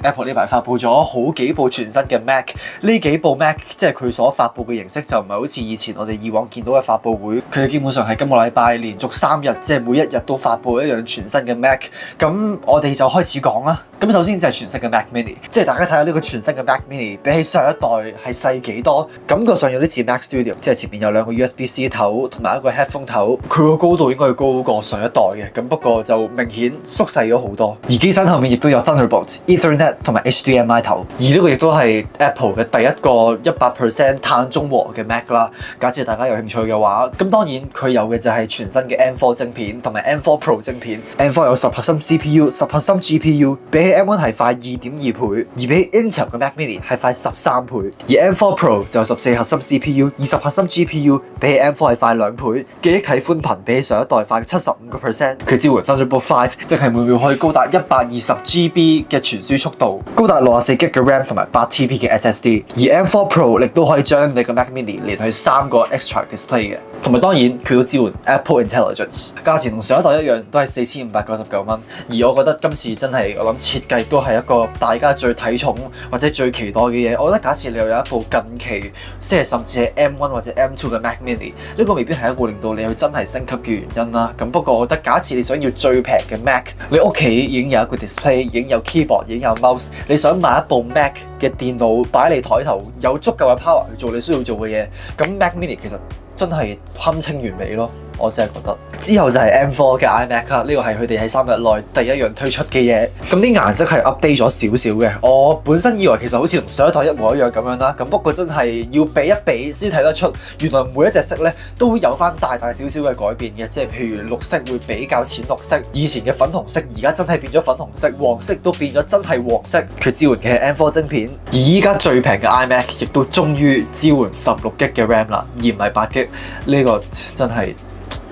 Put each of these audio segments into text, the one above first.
Apple 呢排發布咗好幾部全新嘅 Mac， 呢幾部 Mac 即係佢所發布嘅形式就唔係好似以前我哋以往見到嘅發布會，佢基本上係今個禮拜連續3日，即係每一日都發布一樣全新嘅 Mac。咁我哋就開始講啦。咁首先就係全新嘅 Mac Mini， 即係大家睇下呢個全新嘅 Mac Mini 比起上一代係細幾多，感覺上有啲似 Mac Studio， 即係前面有2個 USB-C 頭同埋一個 headphone 頭，佢個高度應該係高過上一代嘅，咁不過就明顯縮細咗好多。而機身後面亦都有 Thunderbolt、Ethernet 同埋 HDMI 頭，而呢個亦都係 Apple 嘅第一個100% 碳中和嘅 Mac 啦。假設大家有興趣嘅話，咁當然佢有嘅就係全新嘅 M4 晶片同埋 M4 Pro 晶片。M4 有10核心 CPU、10核心 GPU， 比起 M1 係快 2.2 倍，而比起 Intel 嘅 Mac Mini 係快13倍。而 M4 Pro 就有14核心 CPU、20核心 GPU， 比起 M4 係快2倍。記憶體寬頻比起上一代快75%。佢支援 Thunderbolt 5，即係每秒可以高達120GB 嘅傳輸速度，高達64GB 嘅 RAM 同埋8TB 嘅 SSD。而 M4 Pro 亦都可以將你個 Mac Mini 連去3個 Extra Display 嘅，同埋當然佢都支援 Apple Intelligence。價錢同上一代一樣，都係4599蚊。而我覺得今次真係我諗設計都係一個大家最睇重或者最期待嘅嘢。我覺得假設你又有一部近期即係甚至係 M1 或者 M2 嘅 Mac Mini， 呢個未必係一個令到你去真係升級嘅原因啦。咁不過我覺得假設你想要最平嘅 Mac， 你屋企已經有一個 display， 已經有 keyboard， 已經有 mouse， 你想買一部 Mac 嘅電腦擺你台頭，有足夠嘅 power 去做你需要做嘅嘢，咁 Mac Mini 其實真係堪稱完美咯。我真係覺得。之後就係 M4 嘅 iMac 啦，呢個係佢哋喺3日內第一樣推出嘅嘢。咁啲顏色係 update 咗少少嘅。我本身以為其實好似同上一代一模一樣咁樣啦，咁不過真係要比一比先睇得出，原來每一隻色咧都會有翻大大小小嘅改變嘅。即係譬如綠色會比較淺綠色，以前嘅粉紅色而家真係變咗粉紅色，黃色都變咗真係黃色。佢支援嘅係 M4 晶片，而依家最平嘅 iMac 亦都終於支援16GB 嘅 RAM 啦，而唔係8GB。呢個真係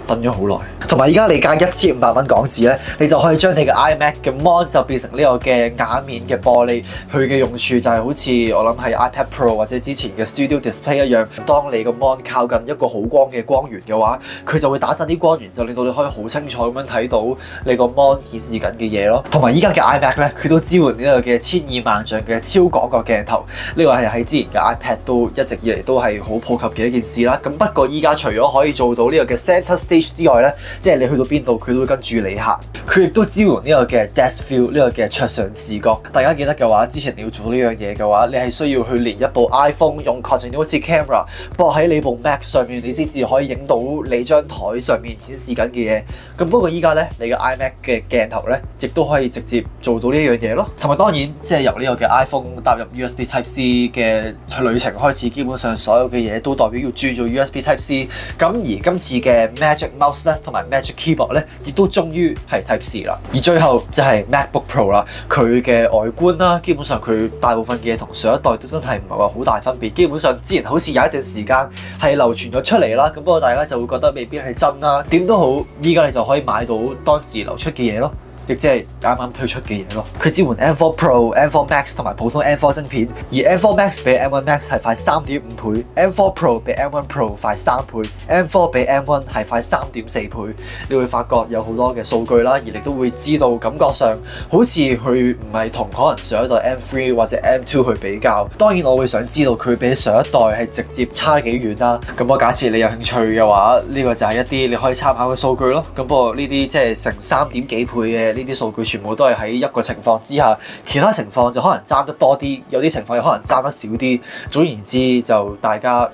等咗好耐，同埋依家你加1500蚊港紙咧，你就可以將你嘅 iMac 嘅 mon 就變成呢個嘅啞面嘅玻璃。佢嘅用處就係好似我諗係 iPad Pro 或者之前嘅 Studio Display 一樣，當你個 mon 靠近一個好光嘅光源嘅話，佢就會打散啲光源，就令到你可以好清楚咁樣睇到你個 mon 顯示緊嘅嘢咯。同埋依家嘅 iMac 咧，佢都支援呢個嘅12萬像嘅超廣角鏡頭，呢個係喺之前嘅 iPad 都一直以嚟都係好普及嘅一件事啦。咁不過依家除咗可以做到呢個嘅 Center Stage之外咧，即係你去到邊度佢都會跟住你行。佢亦都支援呢個嘅 Depth View， 呢個嘅桌上視覺。大家記得嘅話，之前你要做呢樣嘢嘅話，你係需要去連一部 iPhone 用 Continuity Camera 駁喺你部 Mac 上面，你先至可以影到你張台上面顯示緊嘅嘢。咁不過依家咧，你嘅 iMac 嘅鏡頭咧，亦都可以直接做到呢樣嘢咯。同埋當然，即係由呢個嘅 iPhone 踏入 USB Type-C 嘅旅程開始，基本上所有嘅嘢都代表要轉做 USB Type-C。咁而今次嘅 Magic Mouse 咧，同埋 Magic Keyboard 咧，亦都終於係 Type-C 啦。而最後就係 MacBook Pro 啦，佢嘅外觀啦，基本上佢大部分嘅嘢同上一代都真係唔係話好大分別。基本上之前好似有一段時間係流傳咗出嚟啦，咁不過大家就會覺得未必係真啦。點都好，依家你就可以買到當時流出嘅嘢咯。亦即係啱啱推出嘅嘢咯。佢支援 M4 Pro、M4 Max 同埋普通 M4 晶片，而 M4 Max 比 M1 Max 係快3.5倍，M4 Pro 比 M1 Pro 快3倍，M4 比 M1 係快3.4倍。你會發覺有好多嘅數據啦，而你都會知道感覺上好似佢唔係同可能上一代 M3 或者 M2 去比較。當然我會想知道佢比上一代係直接差幾遠啦。咁我假設你有興趣嘅話，呢個就係一啲你可以參考嘅數據咯。咁不過呢啲即係成3點幾倍嘅呢啲數據，全部都係喺一個情況之下，其他情況就可能爭得多啲，有啲情況又可能爭得少啲。總言之，就大家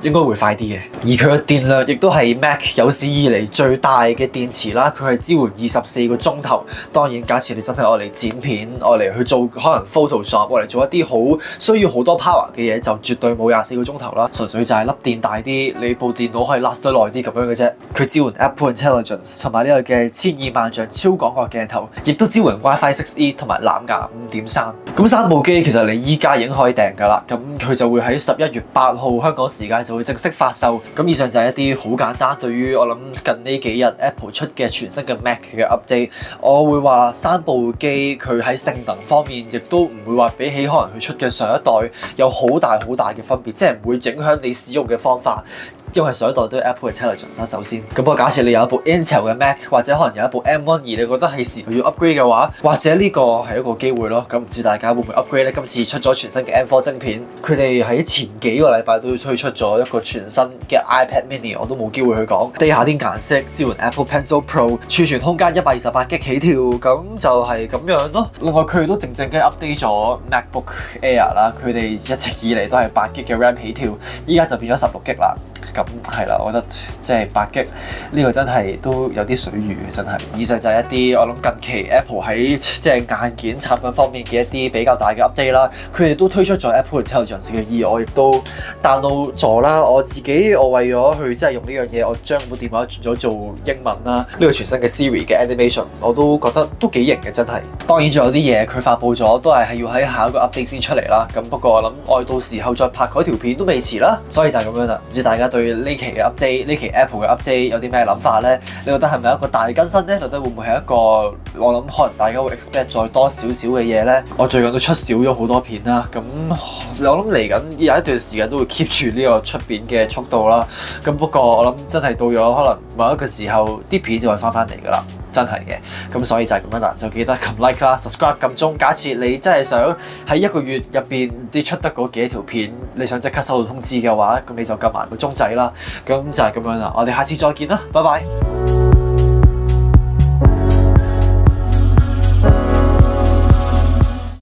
應該會快啲嘅，而佢嘅電量亦都係 Mac 有史以嚟最大嘅電池啦。佢係支援24個鐘頭。當然，假設你真係愛嚟剪片、愛嚟去做可能 Photoshop、愛嚟做一啲好需要好多 power 嘅嘢，就絕對冇24個鐘頭啦。純粹就係粒電大啲，你部電腦可以 last 得耐啲咁樣嘅啫。佢支援 Apple Intelligence 同埋呢個嘅12萬像超廣角鏡頭，亦都支援 WiFi 6E 同埋藍牙 5.3。咁3部機其實你依家已經可以訂㗎啦。咁佢就會喺11月8號香港時間就會正式發售。咁以上就係一啲好簡單，對於我諗近呢幾日 Apple 出嘅全新嘅 Mac 嘅 update， 我會話3部機佢喺性能方面亦都唔會話比起可能佢出嘅上一代有好大嘅分別，即係唔會影響你使用嘅方法。因為上一代都係 Apple Intelligence 啦。首先，咁不過假設你有一部 Intel 嘅 Mac 或者可能有一部 M1 而你覺得係時候要 upgrade 嘅話，或者呢個係一個機會咯。咁唔知大家會唔會 upgrade 咧？今次出咗全新嘅 M4 晶片，佢哋喺前幾個禮拜都推出咗一個全新嘅 iPad Mini， 我都冇機會去講。地下啲顏色支援 Apple Pencil Pro， 儲存空間128GB 起跳，咁就係咁樣咯。另外佢哋都靜靜嘅 update 咗 MacBook Air 啦，佢哋一直以嚟都係8GB 嘅 RAM 起跳，依家就變咗16GB啦。咁係啦，我覺得即係8GB呢個真係都有啲水魚嘅，真係。以上就係一啲我諗近期 Apple 喺即係硬件產品方面嘅一啲比較大嘅 update 啦。佢哋都推出咗 Apple Intelligence 嘅意，我亦都 download 咗啦。我自己我為咗去即係用呢樣嘢，我將部電話轉咗做英文啦。呢個全新嘅 Siri 嘅 animation 我都覺得都幾型嘅，真係。當然仲有啲嘢佢發布咗，都係要喺下一個 update 先出嚟啦。咁不過我諗我哋到時候再拍嗰條片都未遲啦。所以就係咁樣啦。唔知大家對呢期嘅 update， 呢期 Apple 嘅 update 有啲咩諗法呢？你覺得係咪一個大更新呢？到底會唔會係一個我諗可能大家會 expect 再多少少嘅嘢呢？我最近都出少咗好多片啦，咁我諗嚟緊有一段時間都會 keep 住呢個出片嘅速度啦。咁不過我諗真係到咗可能某一個時候，啲片就會翻嚟㗎啦。真係嘅，咁所以就係咁樣啦，就記得撳 like 啦 ，subscribe 撳鐘。假設你真係想喺一個月入邊唔知出得嗰幾條片，你想即刻收到通知嘅話，咁你就撳埋個鐘仔啦。咁就係咁樣啦，我哋下次再見啦，拜拜。